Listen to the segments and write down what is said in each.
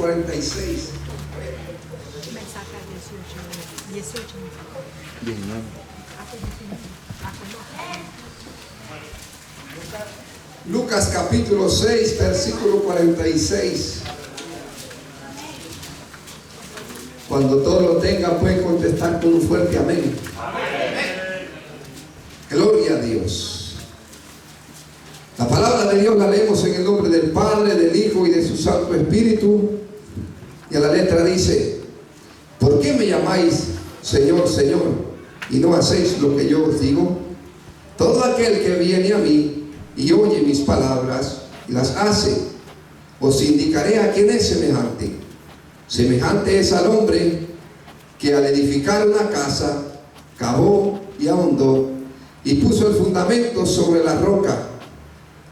46. Bien, ¿no? Lucas capítulo 6, versículo 46. Cuando todos lo tengan, pueden contestar con un fuerte amén. Amén. Gloria a Dios. La palabra de Dios la leemos en el nombre del Padre, del Hijo y de su Santo Espíritu. Y a la letra dice: ¿por qué me llamáis Señor, Señor, y no hacéis lo que yo os digo? Todo aquel que viene a mí y oye mis palabras y las hace, os indicaré a quién es semejante. Semejante es al hombre que al edificar una casa cavó y ahondó y puso el fundamento sobre la roca.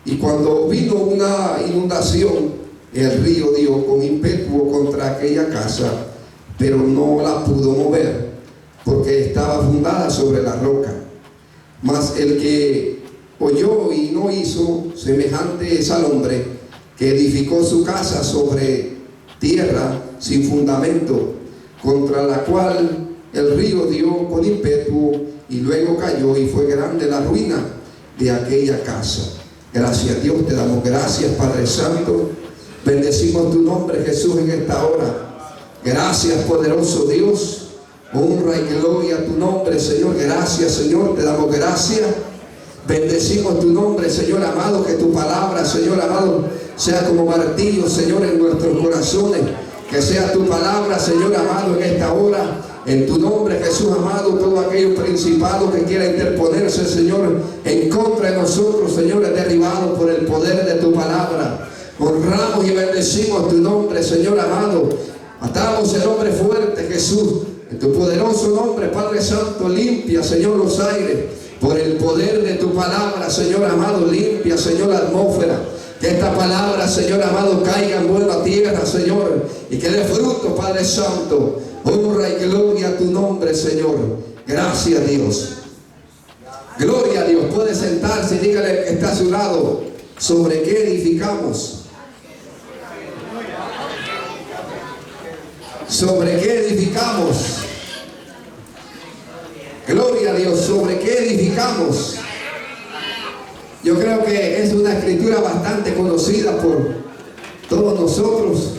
Y cuando vino una inundación, el río dio con ímpetu contra aquella casa, pero no la pudo mover, porque estaba fundada sobre la roca. Mas el que oyó y no hizo, semejante es al hombre que edificó su casa sobre tierra sin fundamento, contra la cual el río dio con ímpetu y luego cayó, y fue grande la ruina de aquella casa. Gracias a Dios, te damos gracias, Padre Santo. Bendecimos tu nombre, Jesús, en esta hora. Gracias, poderoso Dios. Honra y gloria a tu nombre, Señor. Gracias, Señor, te damos gracias. Bendecimos tu nombre, Señor amado. Que tu palabra, Señor amado, sea como martillo, Señor, en nuestros corazones. Que sea tu palabra, Señor amado, en esta hora. En tu nombre, Jesús amado, todo aquello principado que quiera interponerse, Señor, en contra de nosotros, Señor, es derribado por el poder de tu palabra. Honramos y bendecimos tu nombre, Señor amado. Atamos el hombre fuerte, Jesús. En tu poderoso nombre, Padre Santo, limpia, Señor, los aires. Por el poder de tu palabra, Señor amado, limpia, Señor, la atmósfera. Que esta palabra, Señor amado, caiga en buena tierra, Señor, y que dé fruto, Padre Santo. Honra y gloria a tu nombre, Señor. Gracias, Dios. Gloria a Dios. Puede sentarse y dígale que está a su lado: ¿sobre qué edificamos? ¿Sobre qué edificamos? Gloria a Dios. ¿Sobre qué edificamos? Yo creo que es una escritura bastante conocida por todos nosotros.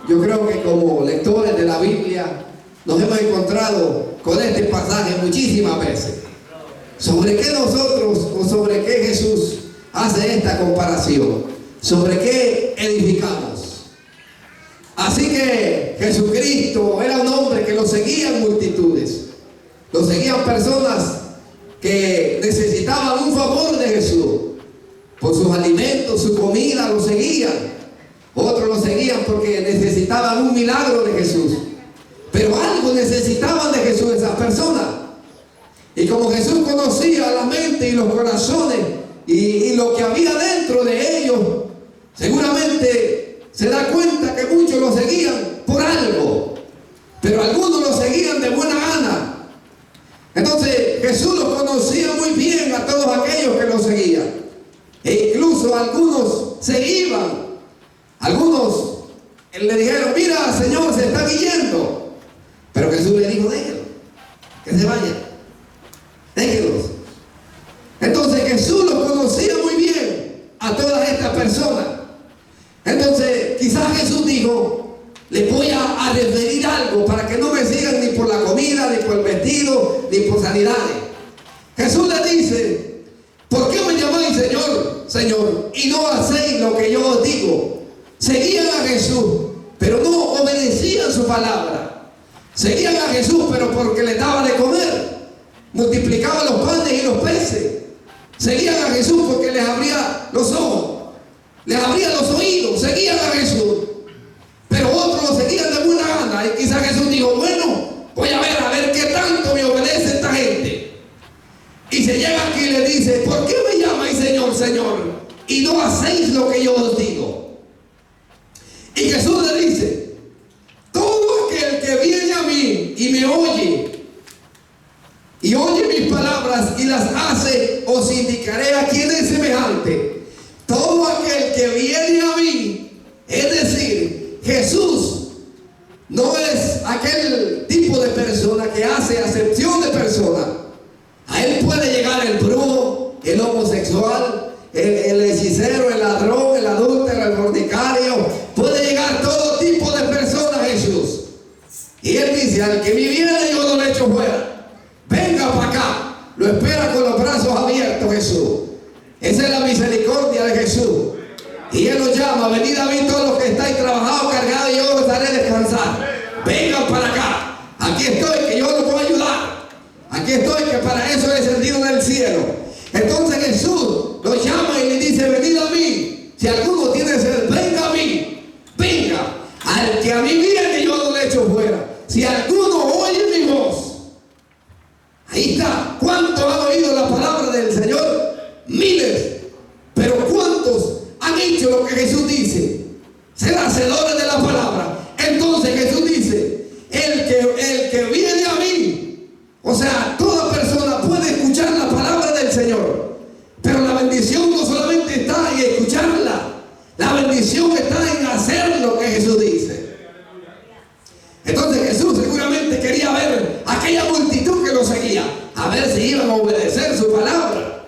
Yo creo que como lectores de la Biblia nos hemos encontrado con este pasaje muchísimas veces. ¿Sobre qué nosotros o sobre qué Jesús hace esta comparación? ¿Sobre qué edificamos? Así que Jesucristo era un hombre que lo seguían multitudes. Lo seguían personas que necesitaban un favor de Jesús. Por sus alimentos, su comida, lo seguían. Otros lo seguían porque necesitaban un milagro de Jesús. Pero algo necesitaban de Jesús esas personas. Y como Jesús conocía la mente y los corazones y lo que había dentro de ellos, seguramente se da cuenta que muchos lo seguían por algo, pero algunos lo seguían de buena gana. Entonces Jesús los conocía muy bien a todos aquellos que lo seguían. E incluso algunos se iban. Algunos le dijeron: mira, Señor, se están yendo. Pero Jesús le dijo: déjenlos, que se vayan, déjenlos. Entonces Jesús los conocía muy bien a todas estas personas. Entonces quizás Jesús dijo: les voy a referir algo para que no me sigan ni por la comida, ni por el vestido, ni por sanidades. Jesús les dice: ¿por qué me llamáis Señor, Señor, y no hacéis lo que yo os digo? Seguían a Jesús, pero no obedecían su palabra. Seguían a Jesús, pero porque les daba de comer. Multiplicaba los panes y los peces. Seguían a Jesús porque les abría los ojos, les abría los oídos. Seguían a Jesús, pero otros lo seguían de buena gana. Y quizás Jesús dijo: bueno, voy a ver qué tanto me obedece esta gente. Y se llega aquí y le dice: ¿por qué me llamáis Señor, Señor, y no hacéis lo que yo os digo? Y Jesús le dice: todo aquel que viene a mí y me oye, y oye mis palabras y las hace, os indicaré a quién es semejante. Todo aquel que viene a mí fornicario, puede llegar todo tipo de personas, Jesús. Y Él dice, al que me viene yo no le echo fuera. Venga para acá. Lo espera con los brazos abiertos, Jesús. Esa es la misericordia de Jesús. Y Él los llama, venid a mí todos los que estáis trabajados, cargados, y yo os haré descansar. Vengan para acá. Aquí estoy, que yo los voy a ayudar. Aquí estoy, que para eso he descendido del cielo. Entonces Jesús los llama y le dice, venid a mí. Si alguno tiene sed, venga a mí. Venga. Al que a mí viene yo no le echo fuera. Si alguno oye mi voz. Ahí está. ¿Cuántos han oído la palabra del Señor? Miles. Pero ¿cuántos han hecho lo que Jesús dice? Ser hacedores de la palabra. Entonces Jesús dice, el que viene a mí, o sea, toda persona puede escuchar la palabra del Señor, pero la bendición no solamente está en escucharla, la bendición está en hacer lo que Jesús dice. Entonces Jesús seguramente quería ver aquella multitud que lo seguía, a ver si iban a obedecer su palabra.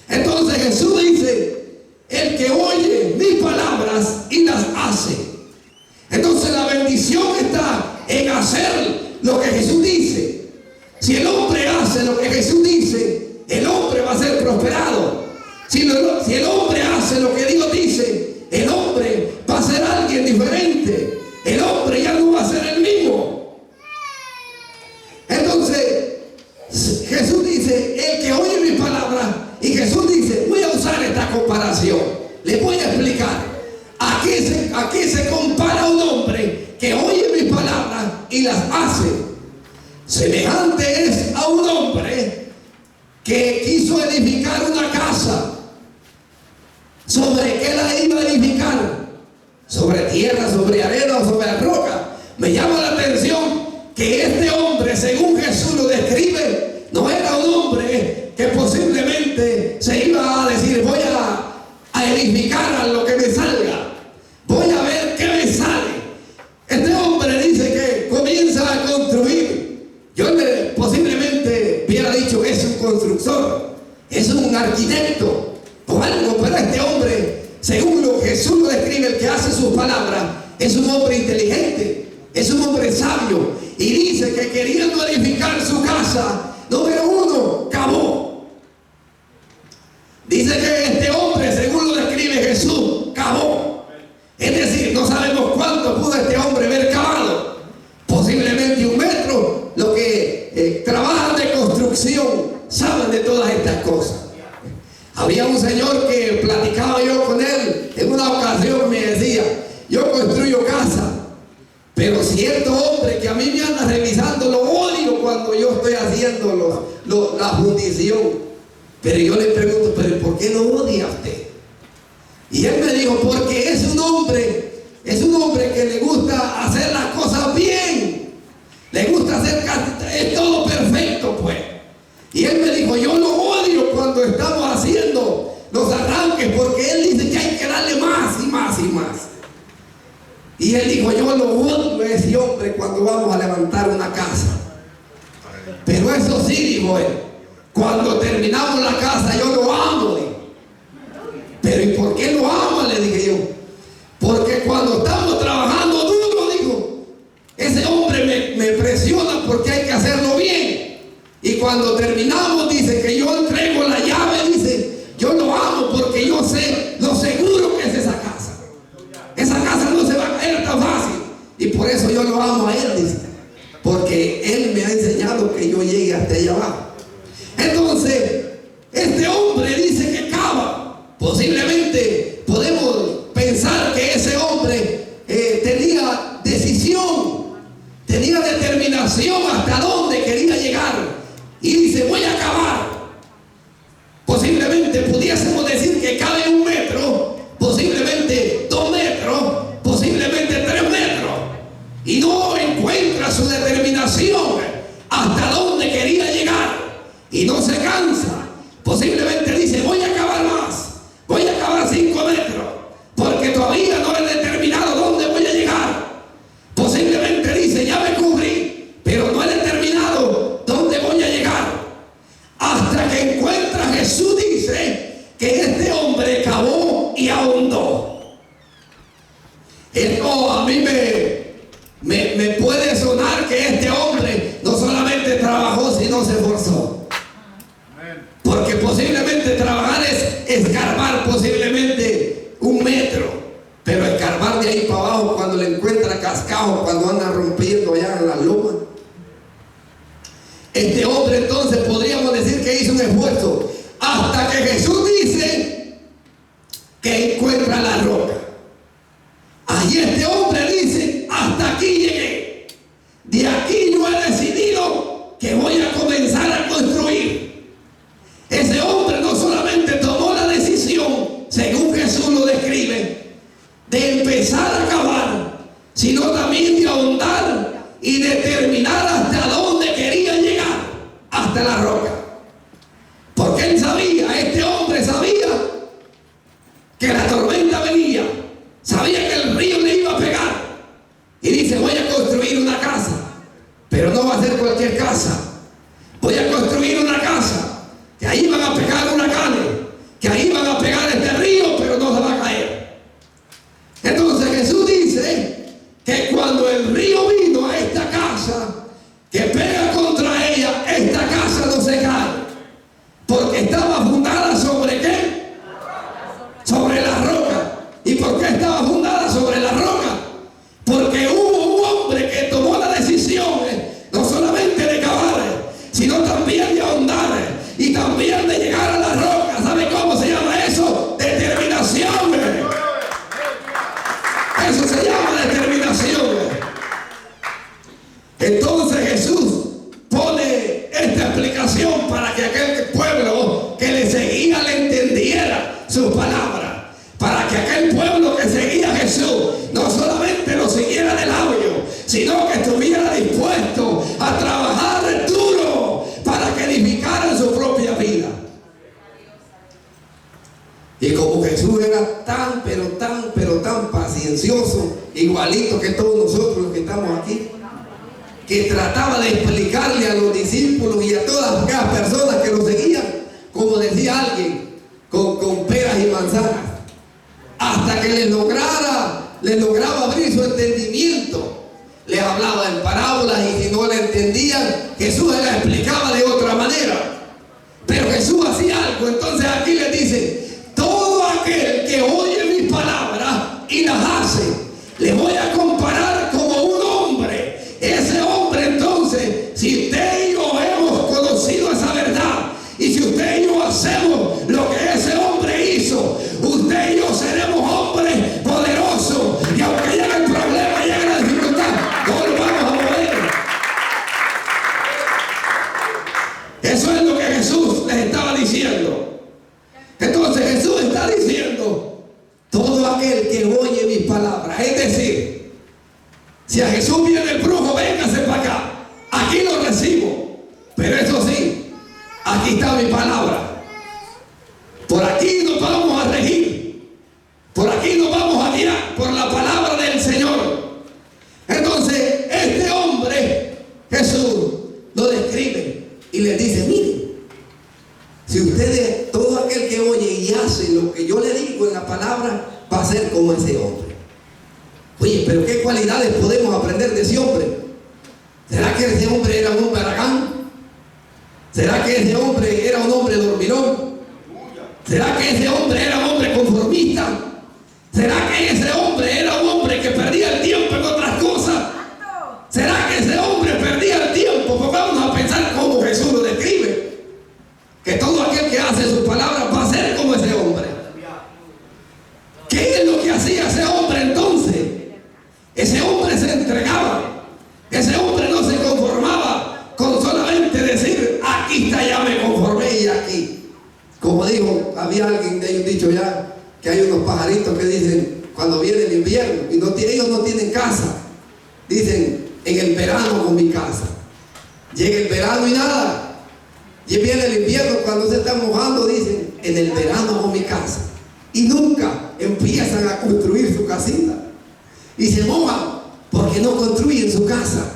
Entonces Jesús dice, el que oye mis palabras y las hace. Entonces la bendición está en hacer lo que Jesús dice. Si el hombre hace lo que Jesús dice, el hombre va a ser prosperado. Si el hombre hace lo que Dios dice, el hombre va a ser alguien diferente. El hombre ya no va a ser el mismo. Entonces Jesús dice, el que oye mis palabras, y Jesús dice, voy a usar esta comparación, les voy a explicar. ¿A qué se compara un hombre que oye mis palabras y las hace? Semejante es a un hombre que quiso edificar una casa. ¿Sobre qué la iba a edificar? ¿Sobre tierra, sobre arena o sobre roca? Me llama la atención que este hombre, según Jesús lo describe, no era un hombre que posiblemente se iba a decir, voy a edificar a lo que me salga. Voy a ver qué me sale. Este hombre dice que comienza a construir. Yo posiblemente hubiera dicho que es un constructor, es un arquitecto o algo, pero este hombre, según lo que Jesús lo describe, el que hace sus palabras, es un hombre inteligente, es un hombre sabio. Y dice que queriendo edificar su casa, número uno, cavó. Dice que este hombre, según lo describe Jesús, cavó. Es decir, no sabemos cuánto pudo este hombre haber cavado. Posiblemente 1 metro. Los que trabajan de construcción saben de todas estas cosas. Había un señor que platicaba yo con él. En una ocasión me decía, yo construyo casa, pero cierto hombre que a mí me anda revisando, lo odio cuando yo estoy haciendo la fundición. Pero yo le pregunto, ¿pero por qué lo odia usted? Y él me dijo, porque es un hombre que le gusta hacer las cosas bien. Le gusta hacer, es todo perfecto, pues. Y él me dijo, yo lo odio cuando estamos haciendo los arranques, porque él dice que hay que darle más y más y más. Y él dijo, yo lo odio a ese hombre cuando vamos a levantar una casa. Pero eso sí, dijo él, cuando terminamos la casa yo lo amo, dijo. Pero ¿y por qué lo ama? Le dije yo. Porque cuando estamos trabajando duro, dijo, ese hombre me presiona porque hay que hacerlo bien. Y cuando terminamos, dice que yo entrego la llave, dice, yo lo amo porque yo sé lo seguro que es esa casa. Esa casa no se va a caer tan fácil. Y por eso yo lo amo a él, dice. Porque él me ha enseñado que yo llegue hasta allá abajo. Entonces, este hombre dice que cava. Posiblemente podemos pensar que ese hombre tenía decisión, tenía determinación hasta dónde quería llegar. Y dice, voy a cavar. Posiblemente pudiésemos decir que cabe 1 metro, posiblemente 2 metros, posiblemente 3 metros. Y no encuentra su determinación hasta dónde quería llegar. Y no se cansa. Posiblemente dice, voy a cavar más. Voy a cavar 5 metros, porque todavía no he determinado dónde voy a llegar. Posiblemente dice, ya me cubrí, pero no he determinado dónde voy a llegar. Hasta que encuentra, Jesús dice que este hombre cavó y ahondó. a mí me puede sonar que este hombre no solamente trabajó, sino se esforzó. Porque posiblemente trabajar es escarbar posiblemente 1 metro, pero escarbar de ahí para abajo cuando le encuentra cascajo, cuando anda rompiendo allá en la loma. Este hombre entonces podríamos decir que hizo un esfuerzo hasta que Jesús dice que encuentra la roca. Allí este hombre dice: hasta aquí llegué, de aquí yo he decidido que voy a comenzar a construir. Ese hombre no solamente tomó la decisión, según Jesús lo describe, de empezar a cavar, sino también de ahondar y determinar hasta dónde quería llegar, hasta la roca. Porque él sabía, este hombre sabía que la tormenta venía, sabía que el río le iba a pegar, y dice: voy a construir una casa, pero no va a ser cualquier casa. Voy a construir una casa que ahí van a pegar huracanes, que ahí van a pegar este río, pero no se va a caer. Entonces Jesús dice que cuando el río vino a esta casa, que pega contra ella, esta casa no se cae, porque estaba fundada ¿sobre qué? Sobre la roca. ¿Y por qué estaba fundada sobre la roca? Porque hubo un hombre que tomó la decisión no solamente de cavar, sino también de ahondar y también de llegar a la roca. ¿Sabe cómo se llama eso? Determinación. Eso se llama determinación. Entonces Jesús pone esta explicación para que aquel pueblo que le seguía le entendiera su palabra, para que aquel pueblo que seguía a Jesús no solamente lo siguiera de labio, sino que estuviera dispuesto a trabajar duro para que edificaran su propia vida. Y como Jesús era tan, pero tan paciencioso, igualito que todos nosotros los que estamos aquí, que trataba de explicarle a los discípulos y a todas aquellas personas que lo seguían, como decía alguien, con peras y manzanas, hasta que les lograba abrir su entendimiento. Les hablaba en parábolas, y si no la entendían, Jesús les la explicaba de otra manera. Pero Jesús hacía algo. Entonces aquí les dice: todo aquel que oye mis palabras y las hace, le voy a comparar como un hombre. Ese hombre, entonces, si usted y yo hemos conocido esa verdad, y si usted y yo hacemos lo que ese hombre hizo, usted y yo seremos hombres poderosos, y aunque llegue el problema, llegue la dificultad, no lo vamos a mover. Eso es lo que Jesús les estaba diciendo. Entonces Jesús está diciendo: todo aquel que oye mis palabras, es decir, si a Jesús viene el brujo, véngase para acá, aquí lo recibo, pero eso sí, aquí está mi palabra, por aquí nos vamos a regir, por aquí nos vamos a guiar por la palabra del Señor. Entonces este hombre, Jesús lo describe y les dice: miren, si ustedes, todo aquel que oye y hace lo que yo le digo en la palabra, va a ser como ese hombre. Oye, pero ¿qué cualidades podemos aprender de ese hombre? ¿Será que ese hombre era un hombre aragán? ¿Será que ese hombre era un hombre dormilón? ¿Será que ese hombre era un hombre conformista? ¿Será que ese hombre era un hombre que perdía el tiempo en otras cosas? ¿Será que ese hombre perdía el tiempo? Porque vamos a pensar cómo Jesús lo describe, que todo aquel que hace sus palabras va a ser como ese hombre. ¿Qué es lo que hacía ese hombre entonces? Ese hombre se entregaba. Ese hombre no se conformaba con solamente decir: aquí está, ya me conformé y aquí. Como dijo, había alguien de ellos dicho ya, que hay unos pajaritos que dicen, cuando viene el invierno y ellos no tienen casa, dicen: en el verano con mi casa. Llega el verano y nada. Y viene el invierno, cuando se están mojando, dicen: en el verano con mi casa. Y nunca empiezan a construir su casita. Y se mojan porque no construyen su casa.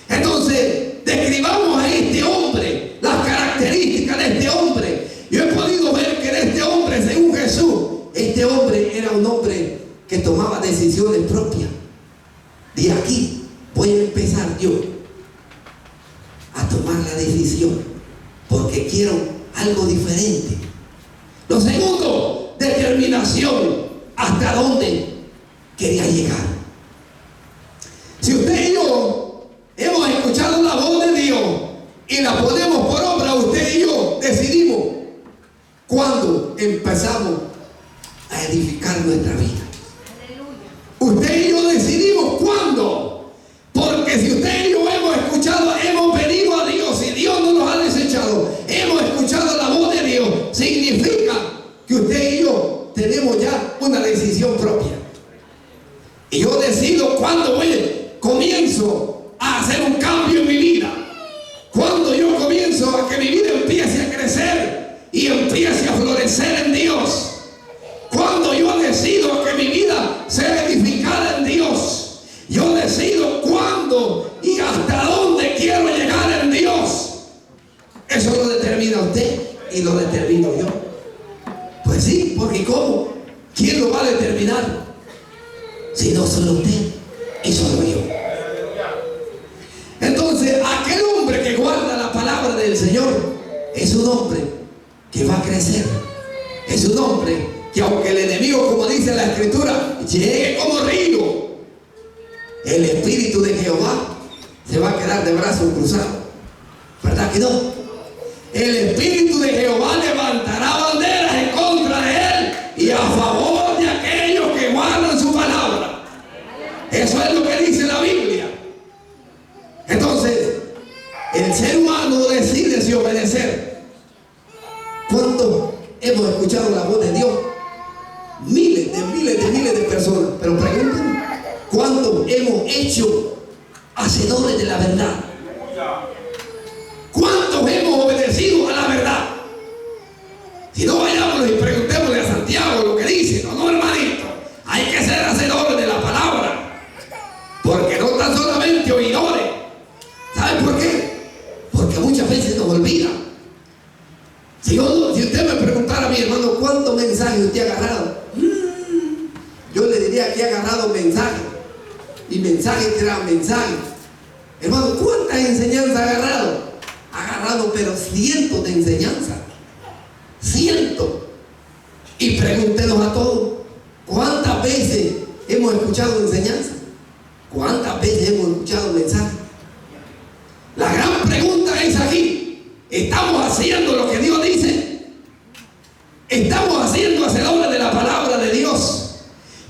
Entonces, describamos a este hombre, las características de este hombre. Yo he podido ver que en este hombre, según Jesús, este hombre era un hombre que tomaba decisiones propias. De aquí voy a empezar yo a tomar la decisión, porque quiero algo diferente. Lo segundo, determinación. ¿Hasta dónde quería llegar? Si usted y yo hemos escuchado la voz de Dios y la ponemos por obra, usted y yo decidimos cuándo empezamos a edificar nuestra vida. Usted y yo decidimos cuándo. Porque si usted y yo hemos escuchado, hemos venido a Dios y Dios no nos ha desechado, hemos escuchado la voz de Dios, significa que usted y yo tenemos ya una decisión propia. Y yo decido cuándo comienzo a hacer un cambio en mi vida. Cuando yo comienzo a que mi vida empiece a crecer y empiece a florecer en Dios. Cuando yo decido que mi vida sea edificada en Dios. Yo decido cuándo y hasta dónde quiero llegar en Dios. Eso lo determina usted y lo determino yo. Pues sí, porque ¿cómo? ¿Quién lo va a determinar? Si no solo usted y solo yo. Entonces, aquel hombre que guarda la palabra del Señor es un hombre que va a crecer. Es un hombre que aunque el enemigo, como dice la Escritura, llegue como río, el Espíritu de Jehová se va a quedar de brazos cruzados. ¿Verdad que no? El Espíritu de Jehová levantará banderas en contra de él y a favor de aquellos que guardan su palabra. Eso es lo que dice la Biblia. Entonces, el ser humano decide si obedecer. ¿Cuántos hemos escuchado la voz de Dios? Miles de personas. Pero pregúntenme, ¿cuántos hemos hecho hacedores de la verdad? ¿Cuántos hemos obedecido a la verdad? Si no, vayámonos y preguntémosle a Santiago lo que dice. No, hermanito, hay que ser hacedores de la palabra, porque no tan solamente oidores. ¿Saben por qué? Porque muchas veces nos olvida. Si usted me preguntara a mi hermano cuántos mensajes usted ha agarrado, yo le diría que he agarrado mensajes y mensajes tras mensajes. Hermano, ¿cuántas enseñanzas ha agarrado? Ha agarrado pero cientos de enseñanzas, cientos. Y pregúntenos a todos, ¿cuántas veces hemos escuchado enseñanzas? ¿Cuántas veces hemos escuchado mensajes? La gran pregunta es aquí: ¿estamos haciendo lo que Dios dice? ¿Estamos haciendo hacedores de la palabra de Dios?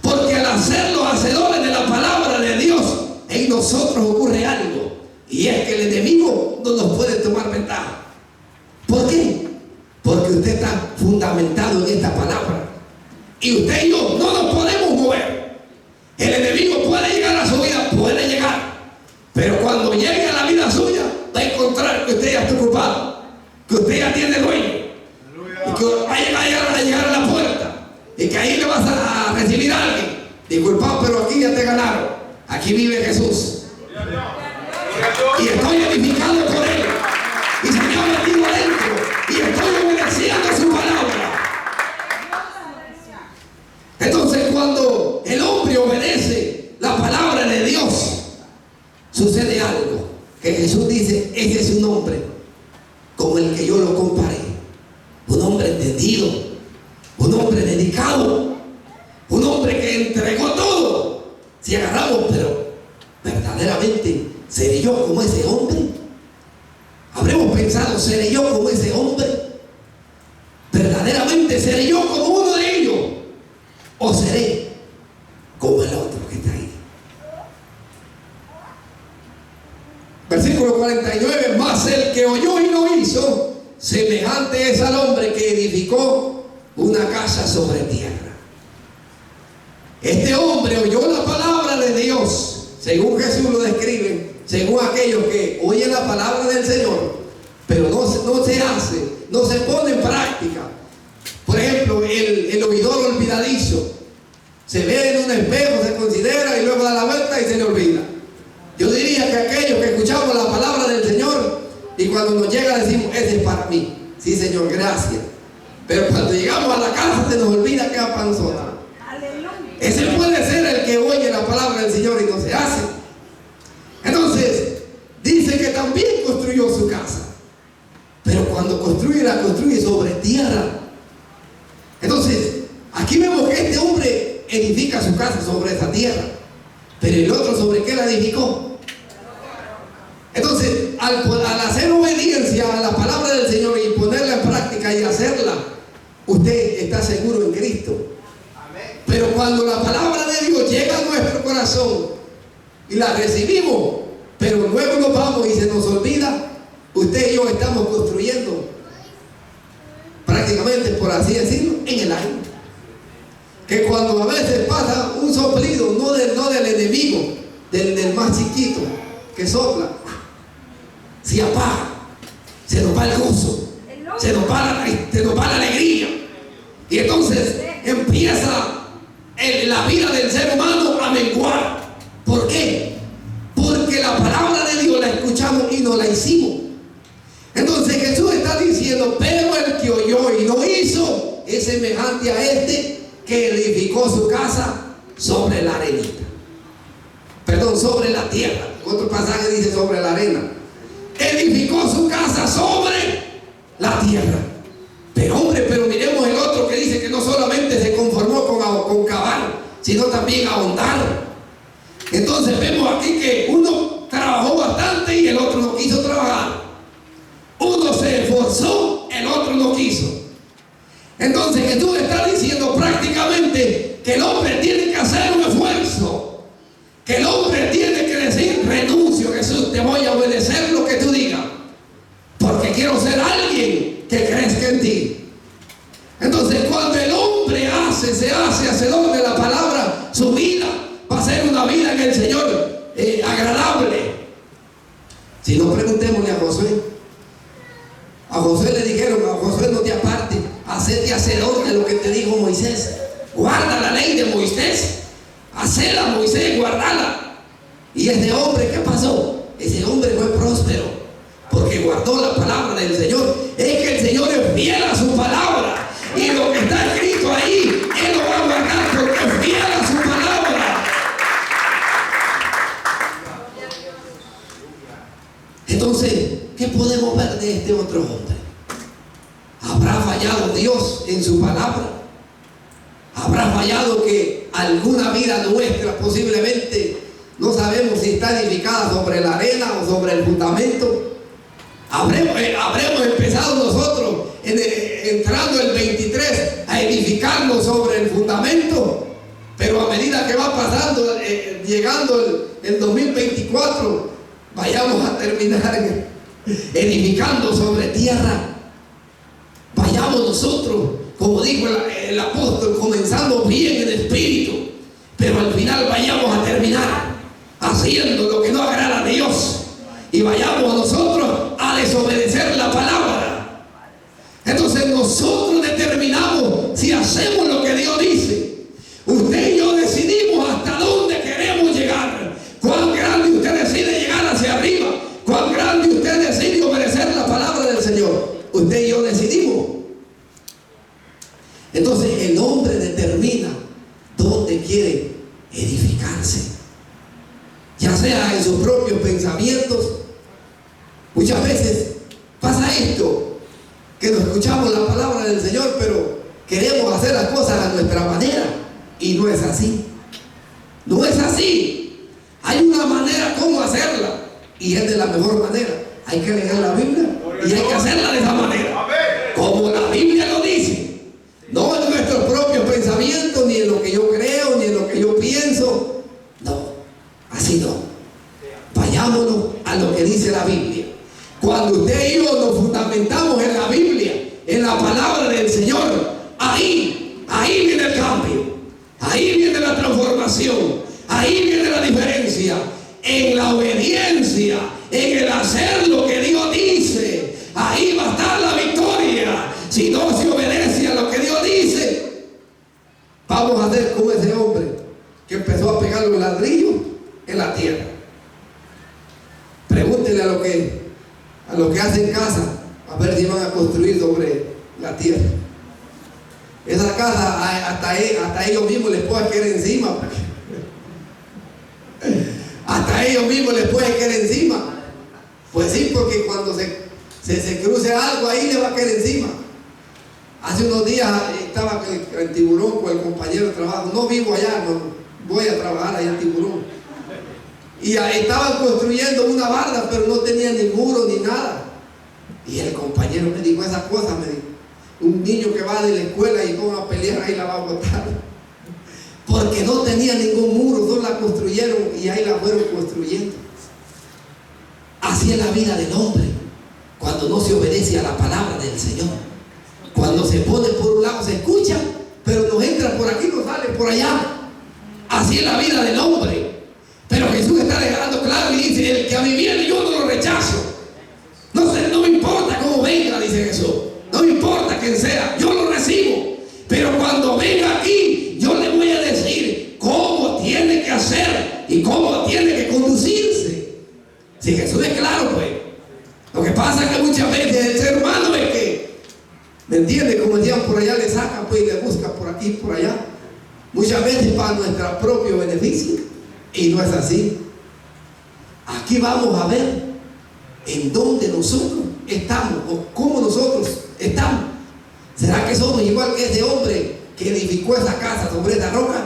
Porque al hacer los hacedores de la palabra de Dios, en nosotros ocurre algo, y es que el enemigo no nos puede tomar ventaja. ¿Por qué? Porque usted está fundamentado en esta palabra, y usted y yo no nos podemos mover. El enemigo puede llegar a su vida, puede llegar, pero cuando llegue a la vida suya, va a encontrar que usted ya está ocupado, que usted ya tiene dueño, y que va a llegar a la puerta, y que ahí le vas a recibir a alguien. Disculpad, pero aquí ya te ganaron. Aquí vive Jesús, y estoy edificado por él, y se me ha metido adentro, y estoy obedeciendo su palabra. Entonces, cuando el hombre obedece la palabra de Dios, sucede algo que Jesús dice: ese es un hombre como el que yo lo comparé, un hombre entendido, un hombre dedicado, un hombre que entregó todo. Si agarramos, pero verdaderamente, ¿seré yo como ese hombre? Habremos pensado: ¿seré yo como ese hombre? ¿Verdaderamente seré yo como uno de ellos? ¿O seré como el otro que está ahí? Versículo 49: mas el que oyó y no hizo, semejante es al hombre que edificó una casa sobre tierra. Este hombre oyó la palabra de Dios, según Jesús lo describe, según aquellos que oyen la palabra del Señor, pero no se hace, no se pone en práctica. Por ejemplo, el oidor olvidadizo se ve en un espejo, se considera y luego da la vuelta y se le olvida. Yo diría que aquellos que escuchamos la palabra del Señor y cuando nos llega decimos: ese es para mí. Sí, Señor, gracias. Pero cuando llegamos a la casa se nos olvida que es para nosotros. Ese puede tierra. Pero el otro, ¿sobre qué la edificó? Entonces, al hacer obediencia a la palabra del Señor y ponerla en práctica y hacerla, usted está seguro en Cristo. Pero cuando la palabra de Dios llega a nuestro corazón y la recibimos, pero luego nos vamos y se nos olvida, usted y yo estamos construyendo prácticamente, por así decirlo, en el aire. Que cuando a veces pasa un soplido, no del enemigo, del más chiquito que sopla, se apaga, se nos va el gozo, se nos va la alegría. Y entonces empieza la vida del ser humano a menguar. ¿Por qué? Porque la palabra de Dios la escuchamos y no la hicimos. Entonces Jesús está diciendo, pero el que oyó y no hizo es semejante a este que edificó su casa sobre la arenita. Perdón, sobre la tierra. Otro pasaje dice sobre la arena. Edificó su casa sobre la tierra. Pero hombre, pero miremos el otro que dice que no solamente se conformó con cavar, sino también ahondar. Entonces vemos aquí que uno trabajó bastante y el otro no quiso trabajar. Uno se esforzó, el otro no quiso. Entonces Jesús está diciendo prácticamente que el hombre tiene que hacer un esfuerzo, que el hombre tiene que decir, renuncio, Jesús, te voy a obedecer lo que tú digas, porque quiero ser alguien que crezca en ti. Entonces cuando el hombre se hace hacedor de la palabra, su vida va a ser una vida en el Señor agradable. Si no, preguntémosle a Josué. A Josué le dijeron, a Josué, no te apartes, hacete hacedor de lo que te dijo Moisés. Guarda la ley de Moisés, hacela, Moisés, guardala. Y ese hombre, ¿qué pasó? Ese hombre fue próspero porque guardó la palabra del Señor. Es que el Señor es fiel a su palabra, y lo que está escrito ahí, Él lo va a guardar porque es fiel a su palabra. Entonces, ¿qué podemos ver de este otro hombre? ¿Habrá fallado Dios en su palabra? ¿Habrá fallado que alguna vida nuestra posiblemente no sabemos si está edificada sobre la arena o sobre el fundamento? Habremos empezado nosotros entrando el 23 a edificarnos sobre el fundamento, pero a medida que va pasando, llegando el 2024, vayamos a terminar edificando sobre tierra. Vayamos nosotros, como dijo el apóstol, comenzando bien en espíritu, pero al final vayamos a terminar haciendo lo que no agrada a Dios, y vayamos nosotros a desobedecer la palabra. Entonces nosotros determinamos si hacemos lo que Dios dice. Usted y yo decidimos hasta dónde queremos llegar. Cuán grande usted decide llegar hacia arriba, cuán grande usted decide obedecer la palabra del Señor. Usted y yo decidimos. Entonces el hombre determina dónde quiere edificarse, ya sea en sus propios pensamientos. Muchas veces pasa esto, que no escuchamos la palabra del Señor, pero queremos hacer las cosas a nuestra manera, y no es así. No es así. Hay una manera como hacerla, y es de la mejor manera. Hay que leer la Biblia y hay que hacerla de esa manera, como la Biblia lo dice. No en nuestros propios pensamientos, ni en lo que yo creo, ni en lo que yo pienso. No, así no. Vayámonos a lo que dice la Biblia. Cuando usted y yo nos fundamentamos en la Biblia, en la palabra del Señor, ahí viene el cambio, ahí viene la transformación, ahí viene la diferencia. En la obediencia, en el hacer lo que Dios dice, ahí va a estar la victoria. Si no se obedece a lo que Dios dice, vamos a hacer como ese hombre que empezó a pegar los ladrillos en la tierra. Pregúntenle a los que hacen casa, a ver si van a construir sobre la tierra. Esa casa hasta ellos mismos les puede caer encima. Hasta ellos mismos les puede caer encima. Pues sí, porque cuando se cruce algo ahí le va a caer encima. Hace unos días estaba en Tiburón con el compañero de trabajo. No vivo allá, no, voy a trabajar allá en Tiburón. Y ahí estaban construyendo una barda, pero no tenían ni muro ni nada. Y el compañero me dijo esas cosas, me dijo, un niño que va de la escuela y va a pelear ahí la va a botar. Porque no tenía ningún muro, solo la construyeron y ahí la fueron construyendo. Así es la vida del hombre cuando no se obedece a la palabra del Señor. Cuando se pone por un lado se escucha, pero nos entra por aquí, nos sale por allá. Así es la vida del hombre. Pero Jesús está dejando claro y dice, el que a mí viene yo no lo rechazo. No me importa cómo venga, dice Jesús. No me importa quién sea, yo lo recibo. Pero cuando venga aquí, yo le voy a decir cómo tiene que hacer y cómo tiene que conducirse. Si Jesús es claro, pues. Lo que pasa es que muchas veces el ser humano es que, ¿me entiende? Como decían por allá, le sacan pues y le buscan por aquí y por allá. Muchas veces para nuestro propio beneficio. Y no es así. Aquí vamos a ver en dónde nosotros estamos o cómo nosotros estamos. ¿Será que somos igual que ese hombre que edificó esa casa sobre esa roca?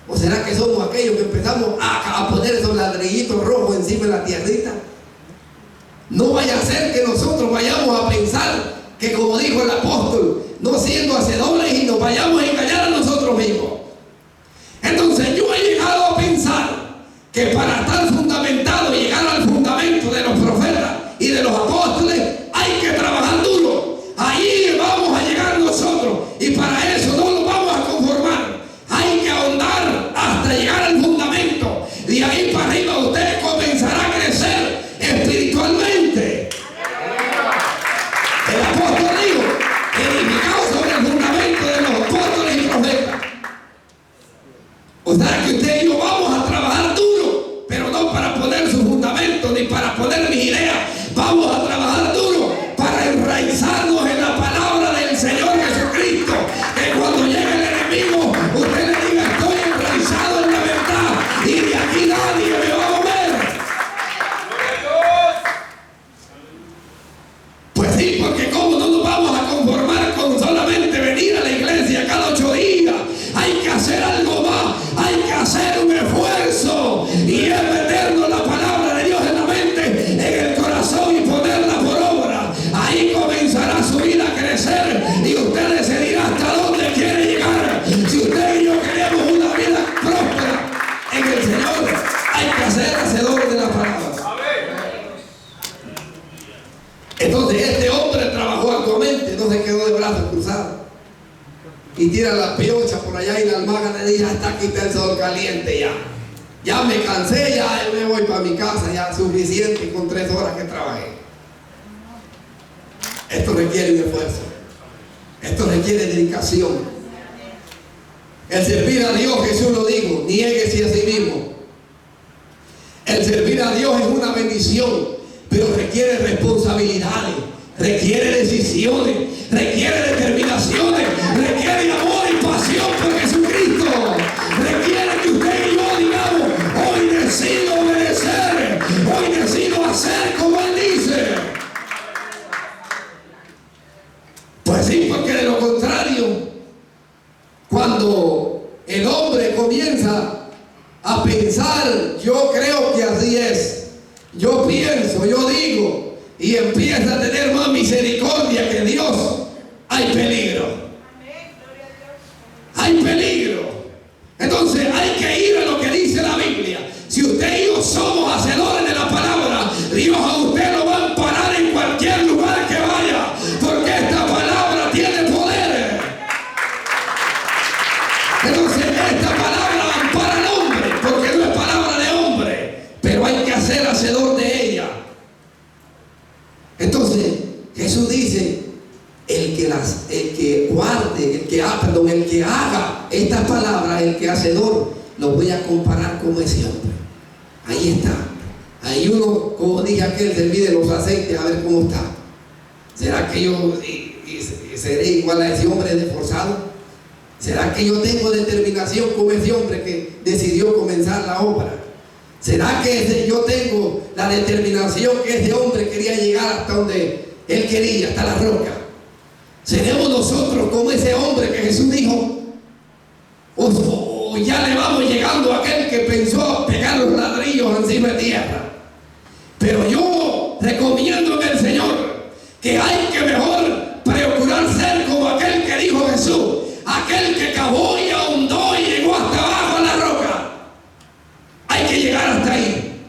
¿O será que somos aquellos que empezamos a poner esos ladrillitos rojos encima de la tierrita? No vaya a ser que nosotros vayamos a pensar que, como dijo el apóstol, no siendo hacedores y nos vayamos a engañar a nosotros mismos. Entonces yo he llegado a pensar que para estar fundamentado y llegar al fundamento de los profetas y de los apóstoles hay que trabajar duro. Ahí vamos a llegar nosotros y para eso no nos vamos a conformar. Hay que ahondar hasta llegar al fundamento. De ahí para arriba usted comenzará a crecer espiritualmente. El apóstol dijo, edificado sobre el fundamento de los apóstoles y profetas. O sea que usted y yo vamos a trabajar duro, pero no para poner su fundamento ni para poner mis ideas. Vamos a trabajar duro para enraizarnos en la palabra del Señor Jesucristo. Que cuando llegue el enemigo, usted le diga, estoy enraizado en la verdad y de aquí nadie me va a mover. Pues sí, porque como no nos vamos a conformar con solamente venir a la iglesia cada 8 días. Hay que hacer algo más, hay que hacer un esfuerzo y es meternos la palabra de Dios en la mente, en el corazón y ponerla por obra. Ahí comenzará su vida a crecer y usted decidirá hasta dónde quiere llegar. Si usted y yo queremos una vida próspera en el Señor, hay que ser hacedores de la palabra. Entonces este hombre trabajó arduamente, no se quedó de brazos cruzados. Y tira la piocha por allá y la almaga le dice, hasta aquí está el sol caliente ya. Ya me cansé, ya me voy para mi casa, ya suficiente con 3 horas que trabajé. Esto requiere un esfuerzo. Esto requiere dedicación. El servir a Dios, Jesús lo dijo, niéguese a sí mismo. El servir a Dios es una bendición, pero requiere responsabilidades, requiere decisiones, requiere determinaciones, requiere amor y pasión por Jesucristo. Requiere que usted y yo digamos, hoy decido obedecer, hoy decido hacer como Él dice. Pues sí, porque de lo contrario, cuando el hombre comienza a pensar, yo creo que así es, yo pienso, yo digo, y empieza a tener más misericordia que Dios, hay peligro. Hay peligro. Entonces hay que ir a lo que dice la Biblia. Si usted y yo somos hacedores de la palabra, Dios a usted lo va a amparar en cualquier lugar que vaya, porque esta palabra tiene poder. Entonces esta palabra ampara al hombre, porque no es palabra de hombre, pero hay que ser hacedor de ella. Entonces Jesús dice, el que haga estas palabras, el que hacedor, lo voy a comparar con ese hombre. Ahí está. Ahí uno, como dije aquel, se mide los aceites a ver cómo está. ¿Será que yo seré igual a ese hombre esforzado? ¿Será que yo tengo determinación como ese hombre que decidió comenzar la obra? ¿Será que yo tengo la determinación que ese hombre quería llegar hasta donde él quería, hasta la roca? ¿Seremos nosotros como ese hombre que Jesús dijo? ¿O pues ya le vamos llegando a aquel que pensó pegar los ladrillos encima de tierra. Pero yo recomiendo en el Señor que hay que mejor procurar ser como aquel que dijo Jesús, aquel que cavó y ahondó y llegó hasta abajo a la roca. Hay que llegar hasta ahí.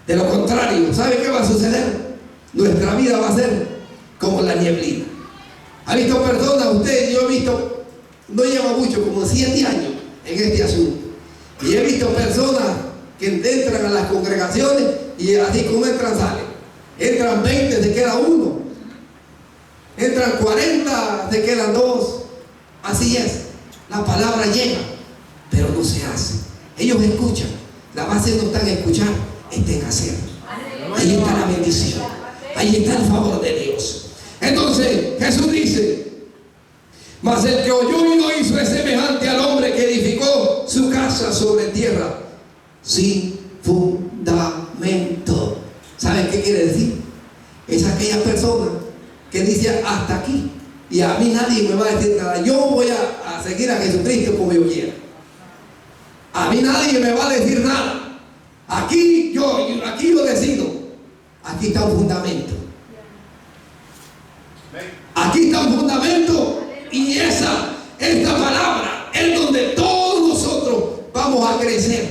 De lo contrario, ¿sabe qué va a suceder? Nuestra vida va a ser como la nieblina. ¿Ha visto personas? Usted, yo he visto, no lleva mucho, como 7 años en este asunto. Y he visto personas que entran a las congregaciones y así como entran, salen. Entran 20, se queda uno. Entran 40, se quedan 2. Así es. La palabra llega, pero no se hace. Ellos escuchan. La base no está en escuchar, está en hacer. Ahí está la bendición. Ahí está el favor de Dios. Entonces Jesús dice: mas el que oyó y no hizo es semejante al hombre que edificó su casa sobre tierra sin fundamento. ¿Saben qué quiere decir? Es aquella persona que dice hasta aquí y a mí nadie me va a decir nada. Yo voy a seguir a Jesucristo como yo quiera. A mí nadie me va a decir nada. Aquí yo decido. Aquí está un fundamento. Aquí está un fundamento y esta palabra es donde todos nosotros vamos a crecer,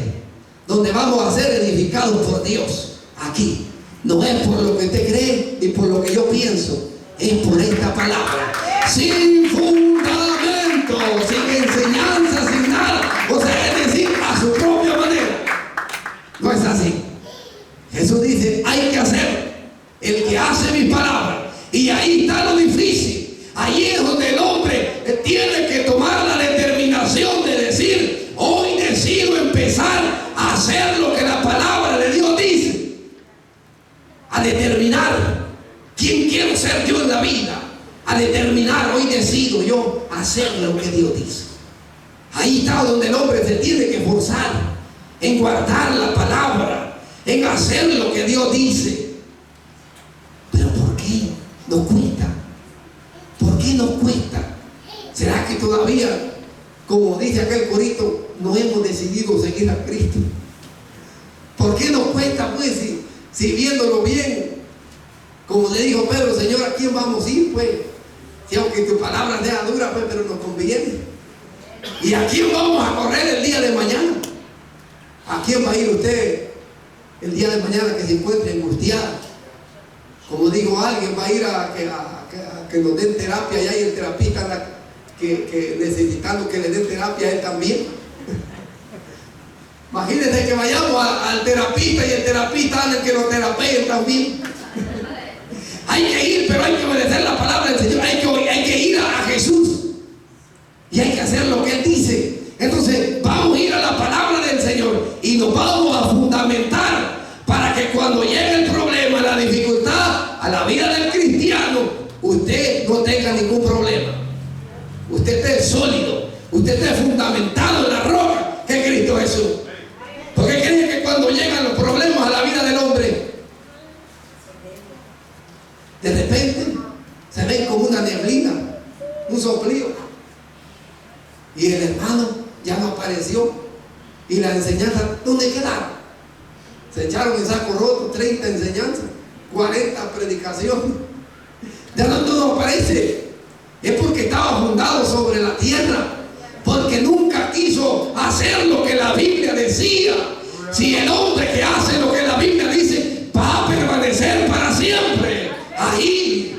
donde vamos a ser edificados por Dios. Aquí no es por lo que usted cree ni por lo que yo pienso, es por esta palabra. Sin fundamento, sin enseñanza, sin nada. O sea, es decir, a su propia manera. No es así. Jesús dice: hay que hacer. El que hace mis palabras. Y ahí está lo difícil. Ahí es donde el hombre tiene que tomar la determinación de decir: hoy decido empezar a hacer lo que la palabra de Dios dice. A determinar quién quiero ser yo en la vida. A determinar: hoy decido yo hacer lo que Dios dice. Ahí está donde el hombre se tiene que esforzar en guardar la palabra, en hacer lo que Dios dice. Pero ¿por qué nos cuesta? ¿Por qué nos cuesta? ¿Será que todavía, como dice aquel corito, no hemos decidido seguir a Cristo? ¿Por qué nos cuesta, pues, si viéndolo bien, como le dijo Pedro: Señor, ¿a quién vamos a ir, pues? Si aunque tu palabra sea dura, pues, pero nos conviene. ¿Y a quién vamos a correr el día de mañana? ¿A quién va a ir usted el día de mañana que se encuentre angustiado? Como dijo alguien, va a ir a que nos den terapia y hay el terapista que necesitando que le den terapia a él también. Imagínense que vayamos al terapista y el terapista anda que nos terapeen también. Hay que ir, pero hay que obedecer la palabra del Señor. Hay que ir a Jesús y hay que hacer lo que Él dice. Entonces vamos a ir a la palabra del Señor y nos vamos a fundamentar para que cuando llegue el problema, la dificultad a la vida del cristiano, usted no tenga ningún problema. Usted esté sólido, usted esté fundamentado en la roca que es Cristo Jesús. Porque creen que cuando llegan los problemas a la vida del hombre, de repente se ven como una neblina, un soplío, y el hermano ya no apareció, y la enseñanza, ¿dónde quedaron? Se echaron en saco roto 30 enseñanzas, 40 predicaciones. ¿De dónde no aparece? Es porque estaba fundado sobre la tierra, porque nunca quiso hacer lo que la Biblia decía. Si el hombre que hace lo que la Biblia dice va a permanecer para siempre ahí.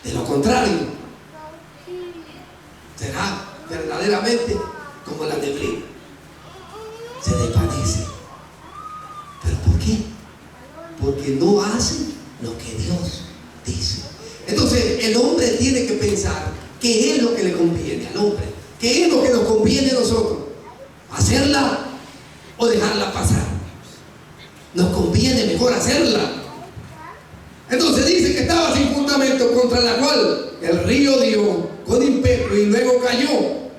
De lo contrario, será verdaderamente como la neblina, se desvanece. ¿Pero por qué? Porque no hace lo que Dios dice. Entonces el hombre tiene que pensar qué es lo que le conviene al hombre, qué es lo que nos conviene a nosotros, hacerla o dejarla pasar. Nos conviene mejor hacerla. Entonces dice que estaba sin fundamento, contra la cual el río dio con imperio y luego cayó,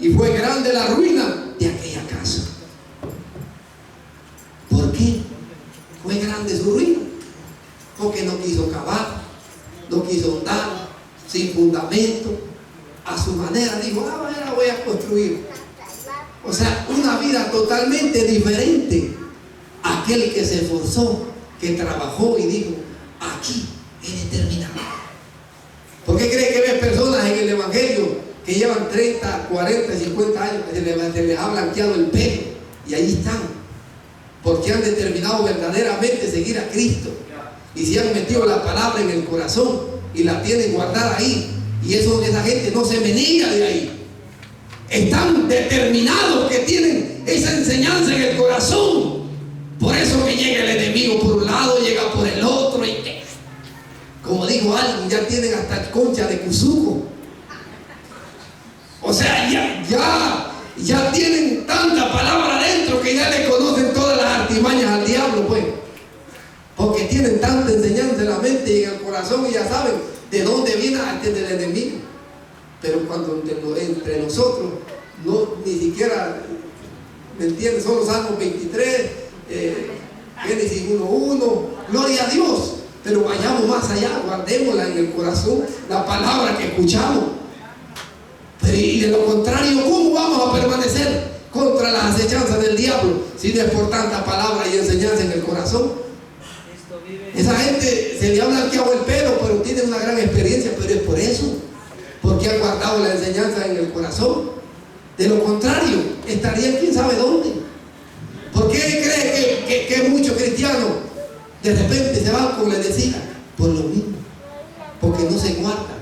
y fue grande la ruina de aquella casa. ¿Por qué fue grande su ruina? Porque no quiso cavar, no quiso andar, sin fundamento, a su manera dijo: ahora voy a construir. O sea, una vida totalmente diferente a aquel que se esforzó, que trabajó y dijo, aquí he determinado. ¿Por qué cree que ves personas en el Evangelio que llevan 30, 40, 50 años, se les ha blanqueado el pelo y ahí están? Porque han determinado verdaderamente seguir a Cristo y se han metido la palabra en el corazón y la tienen guardada ahí, y esa gente no se menea de ahí. Están determinados, que tienen esa enseñanza en el corazón. Por eso que llega el enemigo por un lado, llega por el otro, y que, como dijo alguien, ya tienen hasta concha de cuzuco. O sea, ya tienen tanta palabra adentro que ya le conocen todas las artimañas al diablo, pues. Porque tienen tanta enseñanza en la mente y en el corazón, y ya saben de dónde viene antes del enemigo. Pero cuando entre nosotros, no, ni siquiera, ¿me entiendes? Son los Salmos 23, Génesis 1:1, gloria a Dios. Pero vayamos más allá, guardémosla en el corazón, la palabra que escuchamos. Pero, y de lo contrario, ¿cómo vamos a permanecer contra las acechanzas del diablo si no es por tanta palabra y enseñanza en el corazón? Esa gente se le ha blanqueado el pelo, pero tiene una gran experiencia, pero es por eso, porque han guardado la enseñanza en el corazón. De lo contrario, estarían quién sabe dónde. ¿Por qué cree que muchos cristianos de repente se van, como les decía? Por lo mismo, porque no se guardan,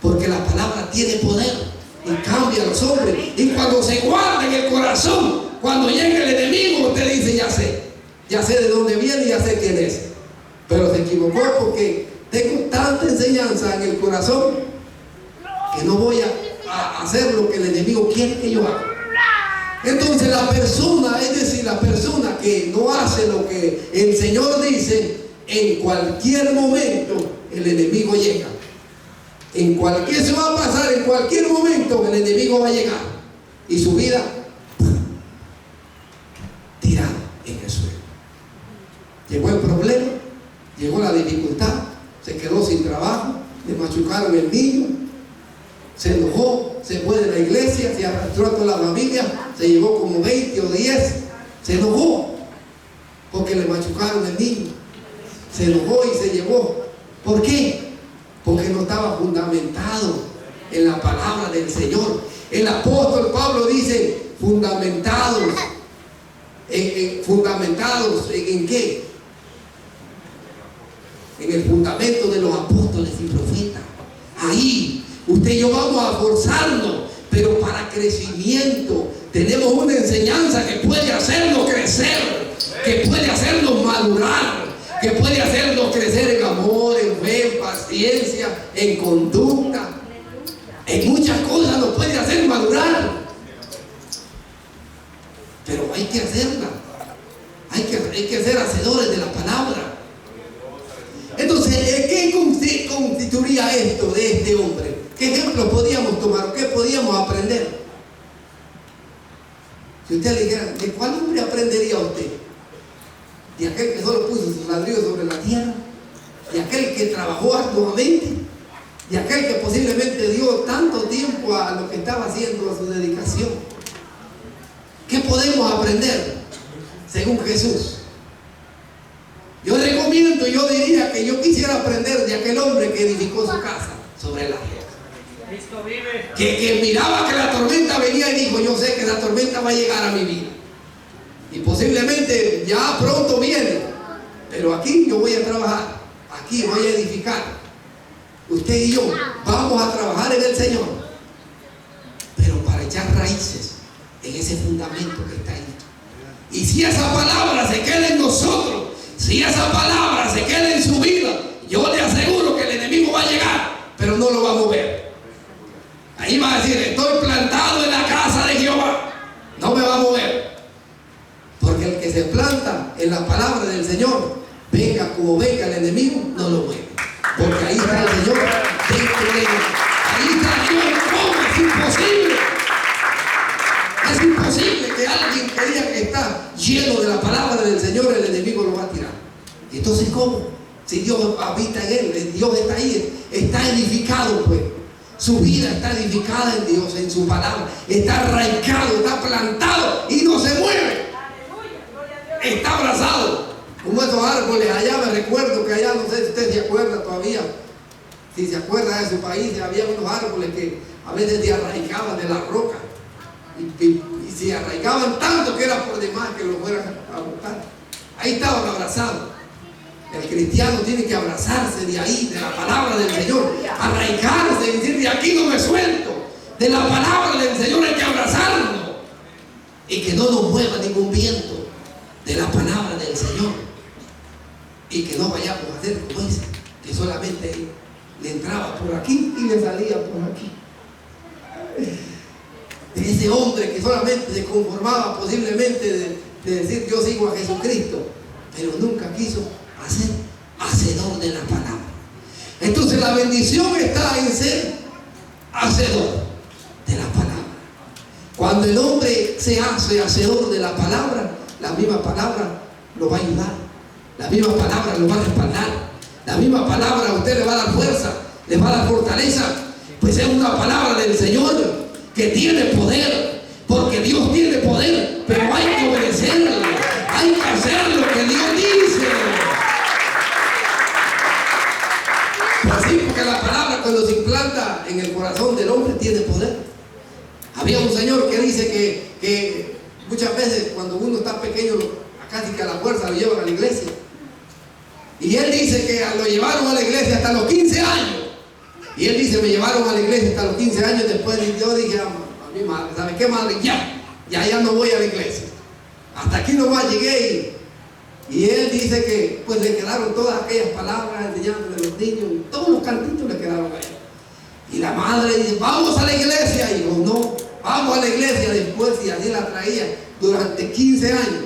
porque la palabra tiene poder y cambia a los hombres. Y cuando se guarda en el corazón, cuando llega el enemigo, usted dice, ya sé de dónde viene y ya sé quién es. Pero se equivocó, porque tengo tanta enseñanza en el corazón que no voy a hacer lo que el enemigo quiere que yo haga. Entonces la persona, es decir, la persona que no hace lo que el Señor dice, en cualquier momento el enemigo llega. Eso va a pasar, en cualquier momento el enemigo va a llegar y su vida tirada en el suelo. Llegó el problema, llegó la dificultad, se quedó sin trabajo, le machucaron el niño, se enojó, se fue de la iglesia, se arrastró a toda la familia, se llevó como 20 o 10, se enojó porque le machucaron el niño, se enojó y se llevó. ¿Por qué? Porque no estaba fundamentado en la palabra del Señor. El apóstol Pablo dice, fundamentados ¿en qué? En el fundamento de los apóstoles y profetas. Ahí usted y yo vamos a forzarnos, pero para crecimiento. Tenemos una enseñanza que puede hacernos crecer, que puede hacernos madurar, que puede hacernos crecer en amor, en fe, en paciencia, en conducta. En muchas cosas nos puede hacer madurar. Pero hay que hacerla. Hay que ser hacedores de la palabra. Entonces, ¿qué constituiría esto de este hombre? ¿Qué ejemplo podíamos tomar o qué podíamos aprender? Si usted le dijera, ¿de cuál hombre aprendería usted? ¿De aquel que solo puso sus ladrillos sobre la tierra? ¿De aquel que trabajó arduamente? ¿De aquel que posiblemente dio tanto tiempo a lo que estaba haciendo, a su dedicación? ¿Qué podemos aprender según Jesús? Yo recomiendo, yo diría que yo quisiera aprender de aquel hombre que edificó su casa sobre la roca. Que miraba que la tormenta venía y dijo, yo sé que la tormenta va a llegar a mi vida. Y posiblemente ya pronto viene. Pero aquí yo voy a trabajar. Aquí voy a edificar. Usted y yo vamos a trabajar en el Señor. Pero para echar raíces en ese fundamento que está ahí. Y si esa palabra se queda en nosotros, si esa palabra se queda en su vida, yo le aseguro que el enemigo va a llegar, pero no lo va a mover. Ahí va a decir, estoy plantado en la casa de Jehová. No me va a mover. Porque el que se planta en la palabra del Señor, venga como venga el enemigo, no lo mueve. Porque ahí está el Señor dentro de él. Ahí está Dios. ¿Cómo? Es imposible. Es imposible que alguien que diga que está lleno de la palabra del Señor, el enemigo lo va a tirar. Entonces, ¿cómo? Si Dios habita en él, Dios está ahí, está edificado, pues. Su vida está edificada en Dios, en su palabra. Está arraigado, está plantado y no se mueve. Está abrazado. Como esos árboles allá, me recuerdo que allá, no sé si usted se acuerda todavía, si se acuerda de su país, había unos árboles que a veces se arraigaban de la roca. Y se arraigaban tanto que era por demás que lo fueran a botar. Ahí estaban abrazados. El cristiano tiene que abrazarse de ahí, de la palabra del Señor, arraigarse y decir: de aquí no me suelto. De la palabra del Señor hay que abrazarlo y que no nos mueva ningún viento de la palabra del Señor, y que no vayamos a hacer como ese, que solamente le entraba por aquí y le salía por aquí. De ese hombre que solamente se conformaba posiblemente de decir: yo sigo a Jesucristo, pero nunca quiso hacer hacedor de la palabra. Entonces la bendición está en ser hacedor de la palabra. Cuando el hombre se hace hacedor de la palabra, la misma palabra lo va a ayudar, la misma palabra lo va a respaldar, la misma palabra a usted le va a dar fuerza, le va a dar fortaleza, pues es una palabra del Señor que tiene poder, porque Dios tiene poder, pero hay que obedecerlo, hay que hacer lo que Dios dice. Así, porque la palabra, cuando se implanta en el corazón del hombre, tiene poder. Había un señor que dice que muchas veces cuando uno está pequeño, casi que a la fuerza lo llevan a la iglesia. Y él dice que lo llevaron a la iglesia hasta los 15 años. Y él dice: me llevaron a la iglesia hasta los 15 años. Después yo dije a mi madre: ¿sabe qué, madre? Ya no voy a la iglesia. Hasta aquí nomás llegué. Y él dice que pues le quedaron todas aquellas palabras enseñándole a los niños, todos los cantitos le quedaron a él. Y la madre dice: vamos a la iglesia. Y dijo: no, vamos a la iglesia después. Y así la traía durante 15 años.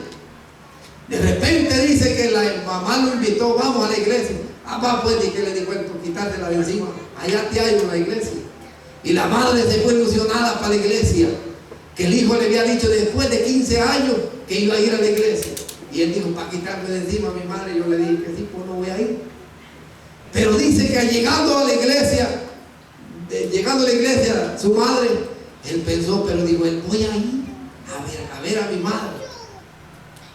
De repente dice que la mamá lo invitó: vamos a la iglesia. Va, pues, y que le dijo: quitártela de encima, allá te hay en la iglesia. Y la madre se fue ilusionada para la iglesia, que el hijo le había dicho después de 15 años que iba a ir a la iglesia. Y él dijo: para quitarme de encima a mi madre. Yo le dije que sí, pues no voy a ir. Pero dice que llegando a la iglesia, su madre, él pensó, pero dijo él: voy a ir a ver a mi madre.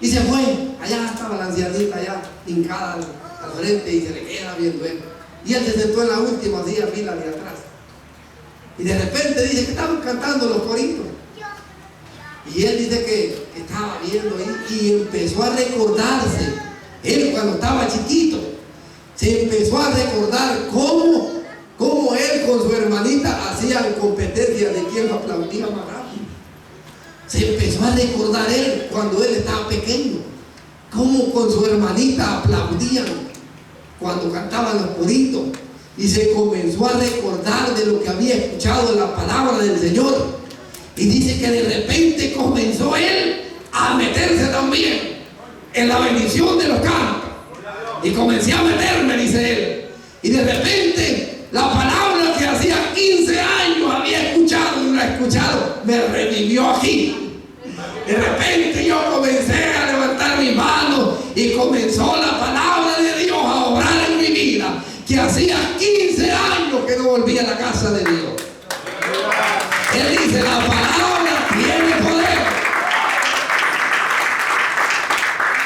Y se fue. Allá estaba la ancianita, allá hincada al frente, y se le queda viendo él. Y él se sentó en la última fila de atrás. Y de repente dice que estaban cantando los coritos. Y él dice que estaba viendo ahí y empezó a recordarse. Él, cuando estaba chiquito, se empezó a recordar cómo él con su hermanita hacían competencia de quién lo aplaudía más rápido. Se empezó a recordar él cuando él estaba pequeño, cómo con su hermanita aplaudían cuando cantaban los coritos. Y se comenzó a recordar de lo que había escuchado en la palabra del Señor. Y dice que de repente comenzó él a meterse también en la bendición de los cantos. Y comencé a meterme, dice él. Y de repente la palabra que hacía 15 años había escuchado y no la escuchado, me revivió aquí. De repente yo comencé a levantar mis manos y comenzó la palabra de Dios a obrar en mi vida, que hacía 15 años que no volvía a la casa de Dios. Él dice: la palabra tiene poder.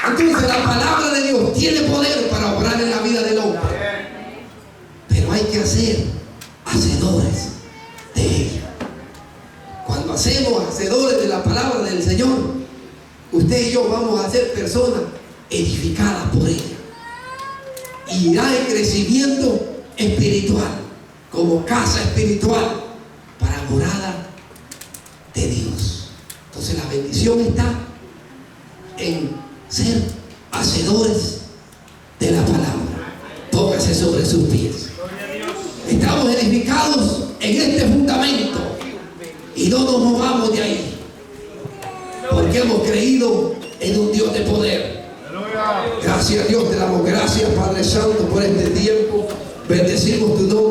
Entonces la palabra de Dios tiene poder para obrar en la vida del hombre. Pero hay que ser hacedores de ella. Cuando hacemos hacedores de la palabra del Señor, usted y yo vamos a ser personas edificadas por ella. Y irá en crecimiento espiritual, como casa espiritual, para morada de Dios. Entonces la bendición está en ser hacedores de la palabra. Póngase sobre sus pies. Estamos edificados en este fundamento y no nos movamos de ahí, porque hemos creído en un Dios de poder. Gracias a Dios, te damos gracias, Padre Santo, por este tiempo. Bendecimos tu nombre.